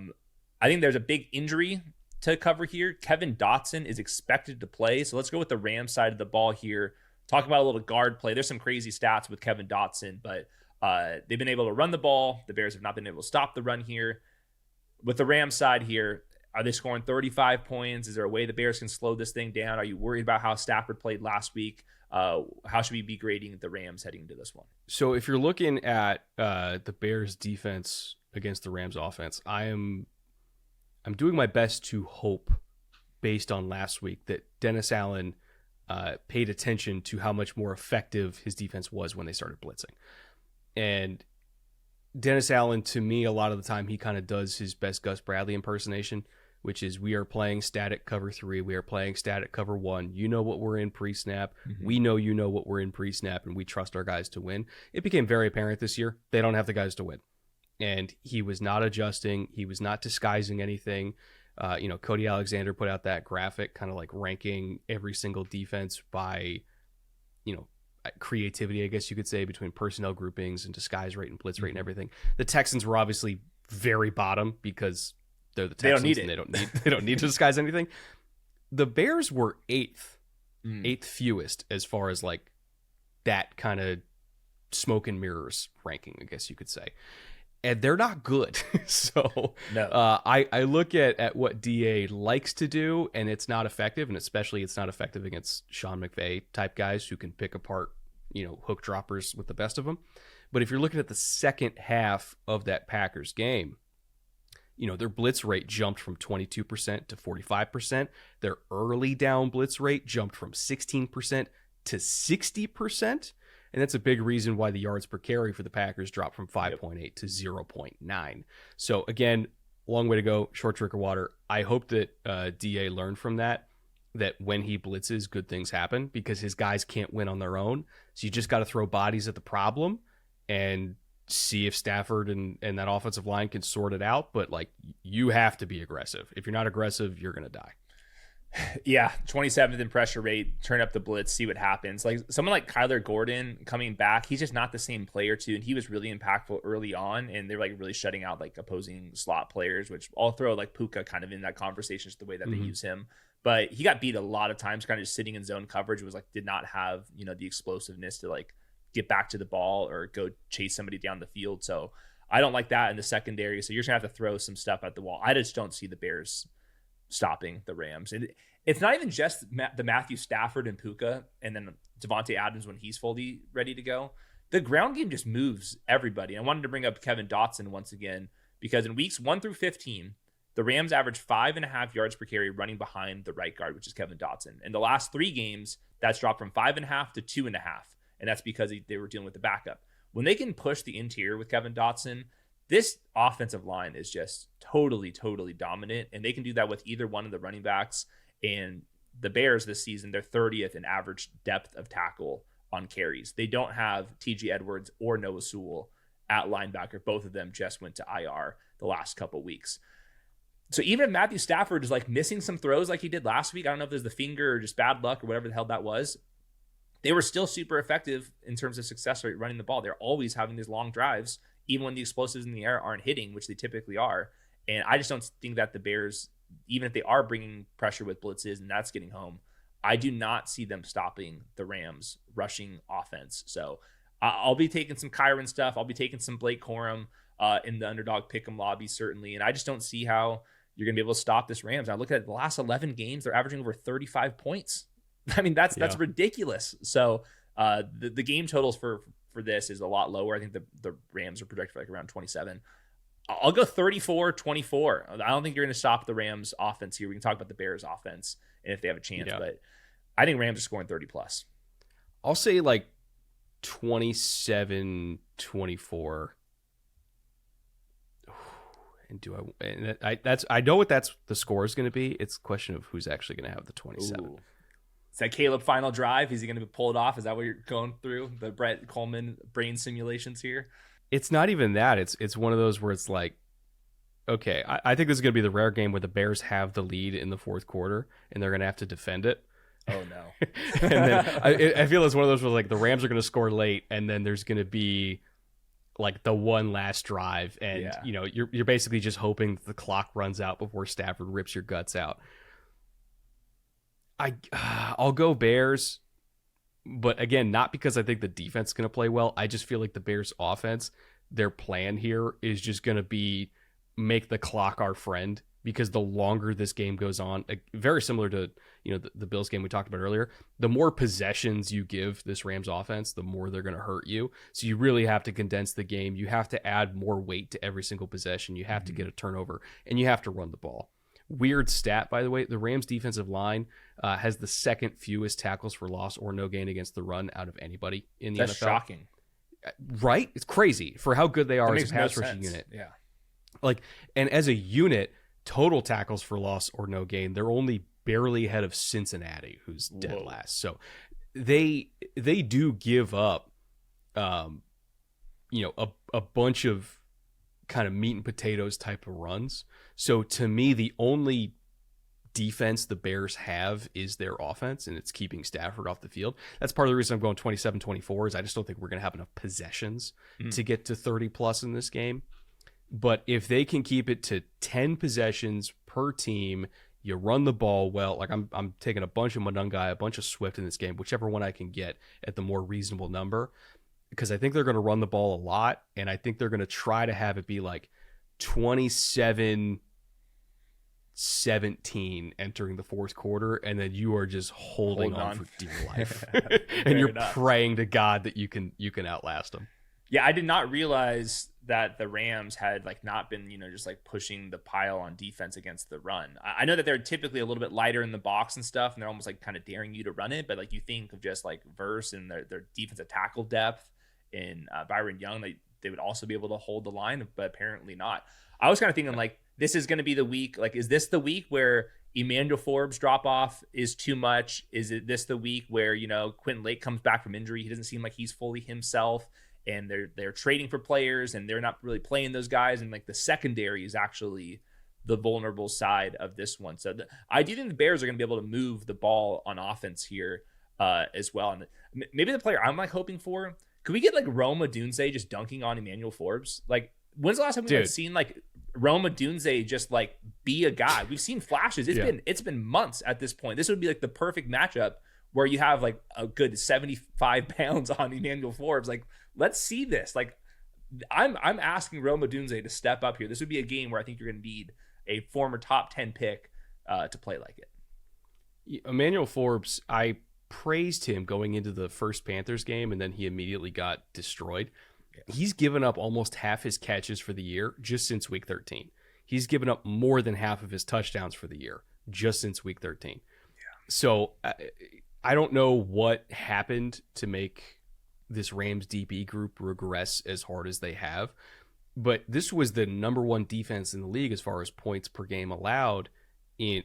think there's a big injury to cover here. Kevin Dotson is expected to play. So let's go with the Rams side of the ball here. Talk about a little guard play. There's some crazy stats with Kevin Dotson, but they've been able to run the ball. The Bears have not been able to stop the run here. With the Rams side here, are they scoring 35 points? Is there a way the Bears can slow this thing down? Are you worried about how Stafford played last week? How should we be grading the Rams heading into this one? So if you're looking at the Bears defense against the Rams offense, I'm doing my best to hope, based on last week, that Dennis Allen paid attention to how much more effective his defense was when they started blitzing. And Dennis Allen, to me, a lot of the time, he kind of does his best Gus Bradley impersonation, which is, we are playing static cover 3. We are playing static cover 1. You know what we're in pre-snap. Mm-hmm. We know you know what we're in pre-snap, and we trust our guys to win. It became very apparent this year. They don't have the guys to win. And he was not adjusting. He was not disguising anything. Cody Alexander put out that graphic kind of like ranking every single defense by, creativity, I guess you could say, between personnel groupings and disguise rate and blitz rate and everything. The Texans were obviously very bottom because they're the Texans and they don't need to disguise anything. The Bears were eighth fewest as far as like that kind of smoke and mirrors ranking, I guess you could say. And they're not good. So no. I look at what DA likes to do, and it's not effective, and especially it's not effective against Sean McVay type guys who can pick apart, hook droppers with the best of them. But if you're looking at the second half of that Packers game, their blitz rate jumped from 22% to 45%. Their early down blitz rate jumped from 16% to 60%. And that's a big reason why the yards per carry for the Packers dropped from 5.8 to 0.9. So again, long way to go, short trick of water. I hope that DA learned from that when he blitzes, good things happen because his guys can't win on their own. So you just got to throw bodies at the problem and see if Stafford and that offensive line can sort it out. But like, you have to be aggressive. If you're not aggressive, you're going to die. Yeah, 27th in pressure rate, turn up the blitz, see what happens. Like someone like Kyler Gordon coming back, he's just not the same player too, and he was really impactful early on, and they're like really shutting out like opposing slot players, which I'll throw like Puka kind of in that conversation, just the way that they use him. But he got beat a lot of times, kind of just sitting in zone coverage. It was like did not have the explosiveness to like get back to the ball or go chase somebody down the field. So I don't like that in the secondary. So you're just gonna have to throw some stuff at the wall. I just don't see the Bears stopping the Rams. And it's not even just the Matthew Stafford and Puka and then Devontae Adams when he's fully ready to go. The ground game just moves everybody. I wanted to bring up Kevin Dotson once again because in weeks 1 through 15, the Rams averaged 5.5 yards per carry running behind the right guard, which is Kevin Dotson. In the last 3 games, that's dropped from 5.5 to 2.5, and that's because they were dealing with the backup. When they can push the interior with Kevin Dotson, this offensive line is just totally, totally dominant, and they can do that with either one of the running backs. And the Bears this season, they're 30th in average depth of tackle on carries. They don't have T.J. Edwards or Noah Sewell at linebacker. Both of them just went to IR the last couple weeks. So even if Matthew Stafford is like missing some throws like he did last week, I don't know if there's the finger or just bad luck or whatever the hell that was, they were still super effective in terms of success rate running the ball. They're always having these long drives, even when the explosives in the air aren't hitting, which they typically are. And I just don't think that the Bears, even if they are bringing pressure with blitzes and that's getting home, I do not see them stopping the Rams rushing offense. So I'll be taking some Kyron stuff. I'll be taking some Blake Corum in the underdog pick'em lobby, certainly. And I just don't see how you're going to be able to stop this Rams. I look at the last 11 games, they're averaging over 35 points. I mean, that's ridiculous. So the game totals for this is a lot lower. I think the Rams are projected for like around 27. I'll go 34-24. I don't think you're going to stop the Rams offense here. We can talk about the Bears offense and if they have a chance, but I think Rams are scoring 30 plus. I'll say like 27-24. And I know what the score is going to be. It's a question of who's actually going to have the 27. Ooh. Is that Caleb final drive? Is he going to pull it off? Is that what you're going through? The Brett Kollmann brain simulations here? It's not even that. It's one of those where it's like, okay, I think this is going to be the rare game where the Bears have the lead in the fourth quarter and they're going to have to defend it. Oh, no. And then I feel it's one of those where like the Rams are going to score late and then there's going to be like the one last drive. And, you're basically just hoping that the clock runs out before Stafford rips your guts out. I'll go Bears. But again, not because I think the defense is going to play well. I just feel like the Bears offense, their plan here is just going to be make the clock our friend, because the longer this game goes on, very similar to the Bills game we talked about earlier, the more possessions you give this Rams offense, the more they're going to hurt you. So you really have to condense the game. You have to add more weight to every single possession. You have to get a turnover, and you have to run the ball. Weird stat, by the way, the Rams defensive line has the second fewest tackles for loss or no gain against the run out of anybody in the NFL. That's shocking. Right? It's crazy for how good they are as a pass rushing unit. Yeah. And as a unit, total tackles for loss or no gain, they're only barely ahead of Cincinnati, who's dead last. So they do give up, a bunch of kind of meat and potatoes type of runs. So to me, the only defense the Bears have is their offense, and it's keeping Stafford off the field. That's part of the reason I'm going 27-24 is I just don't think we're going to have enough possessions to get to 30 plus in this game. But if they can keep it to 10 possessions per team, you run the ball well. Like I'm taking a bunch of Monungai, a bunch of Swift in this game, whichever one I can get at the more reasonable number, because I think they're going to run the ball a lot, and I think they're going to try to have it be like 27-17 entering the fourth quarter, and then you are just holding on for dear life. And you're praying to God that you can outlast them. Yeah, I did not realize that the Rams had like not been, just like pushing the pile on defense against the run. I know that they're typically a little bit lighter in the box and stuff, and they're almost like kind of daring you to run it. But like you think of just like Verse and their defensive tackle depth in Byron Young, they would also be able to hold the line, but apparently not. I was kind of thinking like this is going to be the week. Like, is this the week where Emmanuel Forbes drop off is too much? Is it this the week where Quentin Lake comes back from injury? He doesn't seem like he's fully himself. And they're trading for players, and they're not really playing those guys. And like the secondary is actually the vulnerable side of this one. So I do think the Bears are going to be able to move the ball on offense here as well. And maybe the player I'm like hoping for, could we get like Rome Odunze just dunking on Emmanuel Forbes? Like, when's the last time we've seen like Rome Odunze just like be a guy? We've seen flashes. It's been months at this point. This would be like the perfect matchup where you have like a good 75 pounds on Emmanuel Forbes. Like, let's see this. Like, I'm asking Rome Odunze to step up here. This would be a game where I think you're going to need a former top 10 pick to play like it. Emmanuel Forbes, I praised him going into the first Panthers game, and then he immediately got destroyed. Yeah. He's given up almost half his catches for the year just since week 13. He's given up more than half of his touchdowns for the year just since week 13. Yeah. So I don't know what happened to make this Rams DB group regress as hard as they have, but this was the number one defense in the league as far as points per game allowed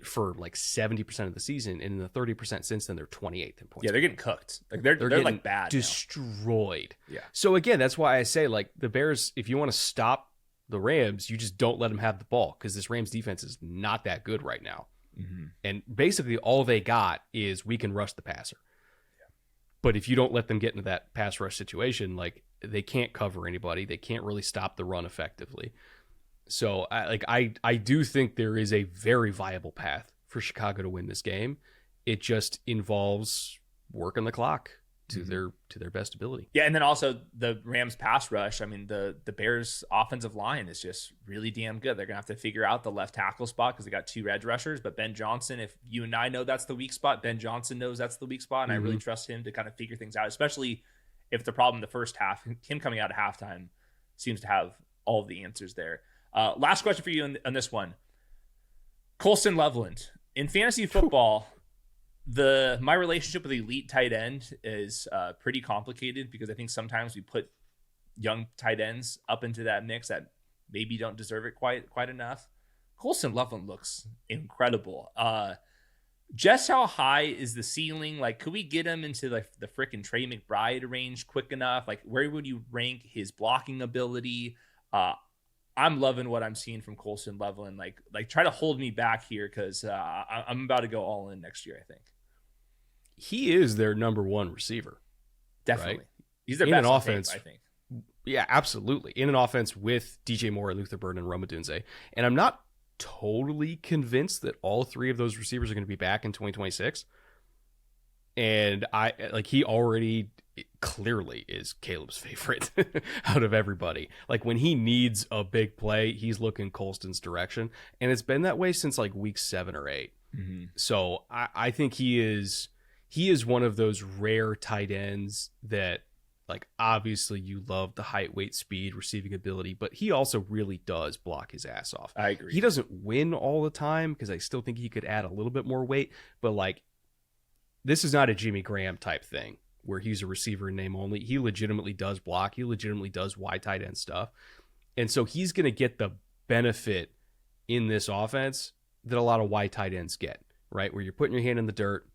for like 70% of the season, and in the 30% since then, they're 28th in points. Yeah, they're getting cooked. Like they're like bad, destroyed. Now. Yeah. So again, that's why I say like the Bears, if you want to stop the Rams, you just don't let them have the ball, because this Rams defense is not that good right now. Mm-hmm. And basically all they got is we can rush the passer. Yeah. But if you don't let them get into that pass rush situation, like they can't cover anybody. They can't really stop the run effectively. So I do think there is a very viable path for Chicago to win this game. It just involves working the clock to their best ability. Yeah, and then also the Rams pass rush. I mean, the Bears offensive line is just really damn good. They're gonna have to figure out the left tackle spot because they got two edge rushers. But Ben Johnson, if you and I know that's the weak spot, Ben Johnson knows that's the weak spot, and I really trust him to kind of figure things out, especially if the problem the first half, him coming out at halftime, seems to have all of the answers there. Last question for you on this one. Colston Loveland. In fantasy football, my relationship with elite tight end is pretty complicated, because I think sometimes we put young tight ends up into that mix that maybe don't deserve it quite enough. Colston Loveland looks incredible. Just how high is the ceiling? Like, could we get him into like the frickin' Trey McBride range quick enough? Like, where would you rank his blocking ability? I'm loving what I'm seeing from Colston Loveland. Like try to hold me back here, because I'm about to go all in next year, I think. He is their number one receiver. Definitely. Right? He's their best offense, tape, I think. Yeah, absolutely. In an offense with DJ Moore, Luther Burden, and Rome Odunze. And I'm not totally convinced that all three of those receivers are going to be back in 2026. And he already clearly is Caleb's favorite out of everybody. Like, when he needs a big play, he's looking Colston's direction. And it's been that way since like week 7 or 8. Mm-hmm. So I think he is one of those rare tight ends that, like, obviously you love the height, weight, speed, receiving ability, but he also really does block his ass off. I agree. He doesn't win all the time, because I still think he could add a little bit more weight, but like, this is not a Jimmy Graham type thing where he's a receiver in name only. He legitimately does block. He legitimately does wide tight end stuff. And so he's going to get the benefit in this offense that a lot of wide tight ends get, right? Where you're putting your hand in the dirt,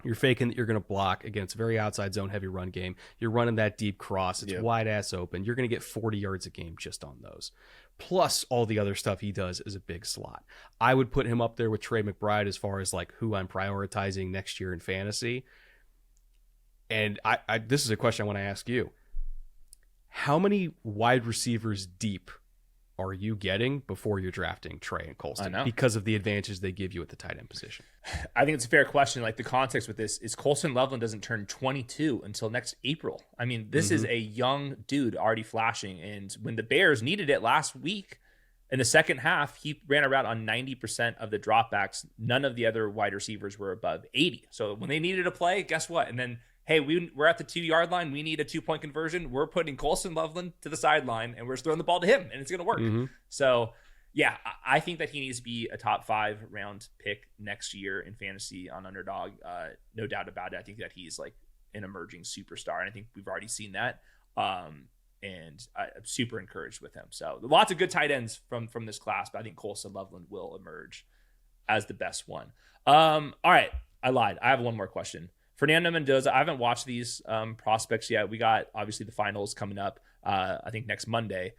you're faking that you're going to block against a very outside zone heavy run game. You're running that deep cross. It's wide ass open. You're going to get 40 yards a game just on those. plus all the other stuff he does as a big slot. I would put him up there with Trey McBride as far as like who I'm prioritizing next year in fantasy. And I this is a question I want to ask you. How many wide receivers deep are you getting before you're drafting Trey and Colston because of the advantages they give you at the tight end position? I think it's a fair question. Like, the context with this is Colston Loveland doesn't turn 22 until next April. I mean, this is a young dude already flashing. And when the Bears needed it last week in the second half, he ran around on 90% of the dropbacks. None of the other wide receivers were above 80. So when they needed a play, guess what? And then, hey, we're at the 2-yard line. We need a 2-point conversion. We're putting Colston Loveland to the sideline, and we're just throwing the ball to him, and it's going to work. So, yeah, I think that he needs to be a top 5 round pick next year in fantasy on Underdog. No doubt about it. I think that he's like an emerging superstar, and I think we've already seen that. And I'm super encouraged with him. So lots of good tight ends from this class, but I think Colston Loveland will emerge as the best one. All right, I lied. I have one more question. Fernando Mendoza, I haven't watched these prospects yet. We got, obviously, the finals coming up, I think, next Monday.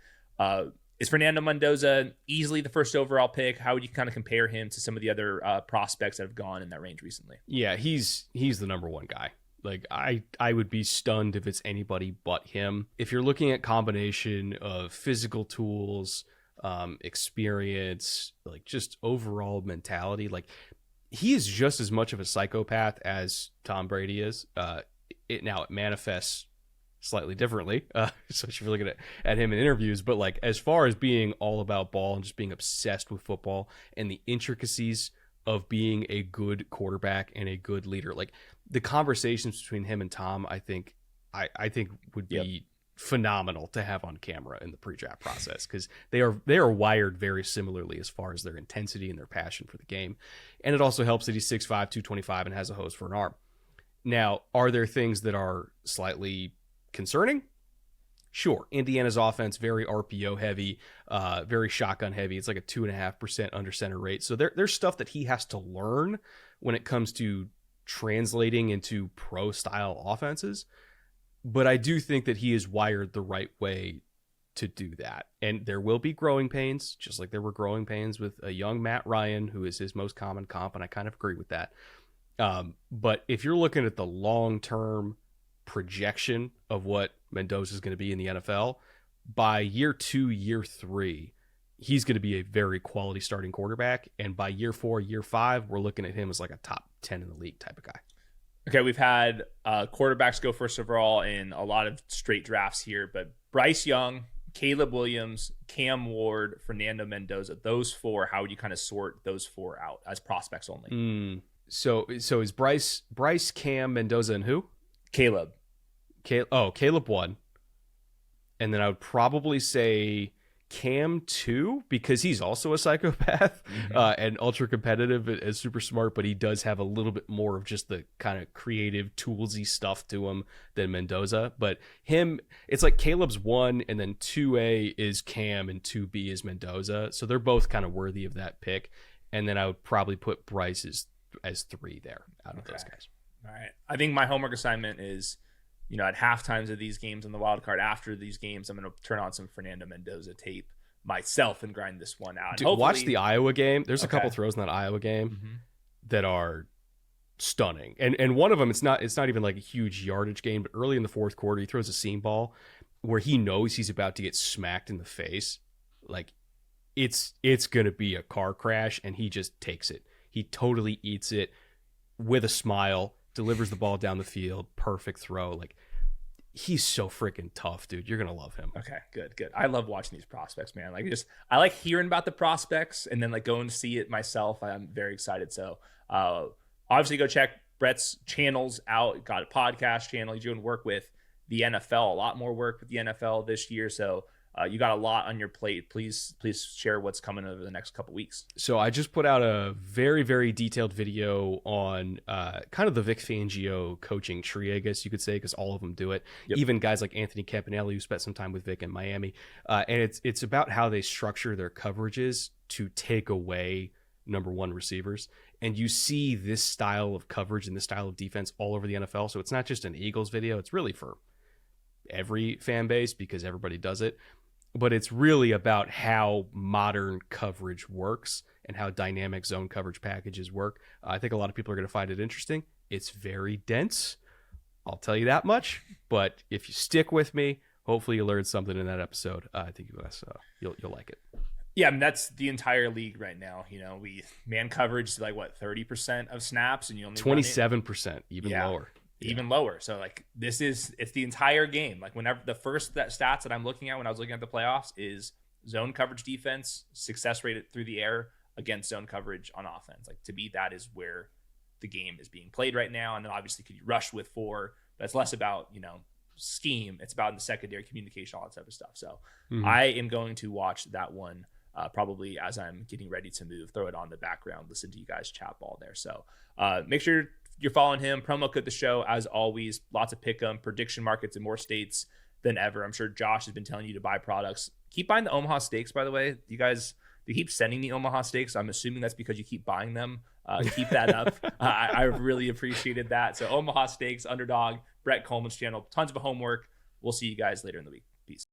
Is Fernando Mendoza easily the first overall pick? How would you kind of compare him to some of the other prospects that have gone in that range recently? Yeah, he's the number one guy. Like, I would be stunned if it's anybody but him. If you're looking at combination of physical tools, experience, like just overall mentality, like, he is just as much of a psychopath as Tom Brady is. It manifests slightly differently. So if you're looking at him in interviews, but like, as far as being all about ball and just being obsessed with football and the intricacies of being a good quarterback and a good leader, like the conversations between him and Tom, I think would be phenomenal to have on camera in the pre-draft process, because they are wired very similarly as far as their intensity and their passion for the game. And it also helps that he's 6'5", 225 and has a hose for an arm. Now, are there things that are slightly concerning? Sure. Indiana's offense, very RPO heavy, very shotgun heavy. It's like a 2.5% under center rate. So there's stuff that he has to learn when it comes to translating into pro style offenses. But I do think that he is wired the right way to do that. And there will be growing pains, just like there were growing pains with a young Matt Ryan, who is his most common comp, and I kind of agree with that. But if you're looking at the long-term projection of what Mendoza is going to be in the NFL, by year 2, year 3, he's going to be a very quality starting quarterback. And by year 4, year 5, we're looking at him as like a top 10 in the league type of guy. Okay, we've had quarterbacks go first overall in a lot of straight drafts here, but Bryce Young, Caleb Williams, Cam Ward, Fernando Mendoza, those 4, how would you kind of sort those 4 out as prospects only? So is Bryce, Cam, Mendoza, and who? Caleb 1. And then I would probably say Cam 2, because he's also a psychopath and ultra competitive and super smart, but he does have a little bit more of just the kind of creative toolsy stuff to him than Mendoza. But him, it's like Caleb's 1, and then 2A is Cam and 2B is Mendoza. So they're both kind of worthy of that pick. And then I would probably put Bryce as 3 there out of those guys. All right. I think my homework assignment is, at halftimes of these games on the wild card, after these games, I'm going to turn on some Fernando Mendoza tape myself and grind this one out. Dude, watch the Iowa game. There's a couple throws in that Iowa game that are stunning. And one of them, it's not even like a huge yardage gain, but early in the fourth quarter, he throws a seam ball where he knows he's about to get smacked in the face. Like, it's going to be a car crash, and he just takes it. He totally eats it with a smile, delivers the ball down the field, perfect throw. Like, he's so freaking tough, dude. You're gonna love him. Okay, good. I love watching these prospects, man. Like, I like hearing about the prospects and then like going to see it myself. I'm very excited. So obviously go check Brett's channels out. Got a podcast channel. He's doing work with the NFL, a lot more work with the NFL this year. So you got a lot on your plate. Please share what's coming over the next couple weeks. So I just put out a very, very detailed video on kind of the Vic Fangio coaching tree, I guess you could say, because all of them do it. Yep. Even guys like Anthony Campanelli, who spent some time with Vic in Miami. And it's about how they structure their coverages to take away number 1 receivers. And you see this style of coverage and this style of defense all over the NFL. So it's not just an Eagles video. It's really for every fan base, because everybody does it. but it's really about how modern coverage works and how dynamic zone coverage packages work. I think a lot of people are going to find it interesting. It's very dense, I'll tell you that much. But if you stick with me, hopefully you learned something in that episode. I think you'll like it. Yeah, I mean, that's the entire league right now. We man coverage is like 30% of snaps, and you only 27%, even lower. Even lower. So it's the entire game. Like whenever the first stats that I'm looking at when I was looking at the playoffs is zone coverage defense, success rate through the air against zone coverage on offense. Like to me, that is where the game is being played right now. And then obviously could you rush with 4, but it's less about, scheme. It's about in the secondary communication, all that type of stuff. So I am going to watch that one probably as I'm getting ready to move, throw it on the background, listen to you guys chat ball there. So make sure you're following him. Promo code the show, as always. Lots of pick 'em, prediction markets in more states than ever. I'm sure Josh has been telling you to buy products. Keep buying the Omaha steaks, by the way. You guys, they keep sending me Omaha steaks. I'm assuming that's because you keep buying them. Keep that up. I really appreciated that. So Omaha Steaks, Underdog, Brett Kollmann's channel, tons of homework. We'll see you guys later in the week. Peace.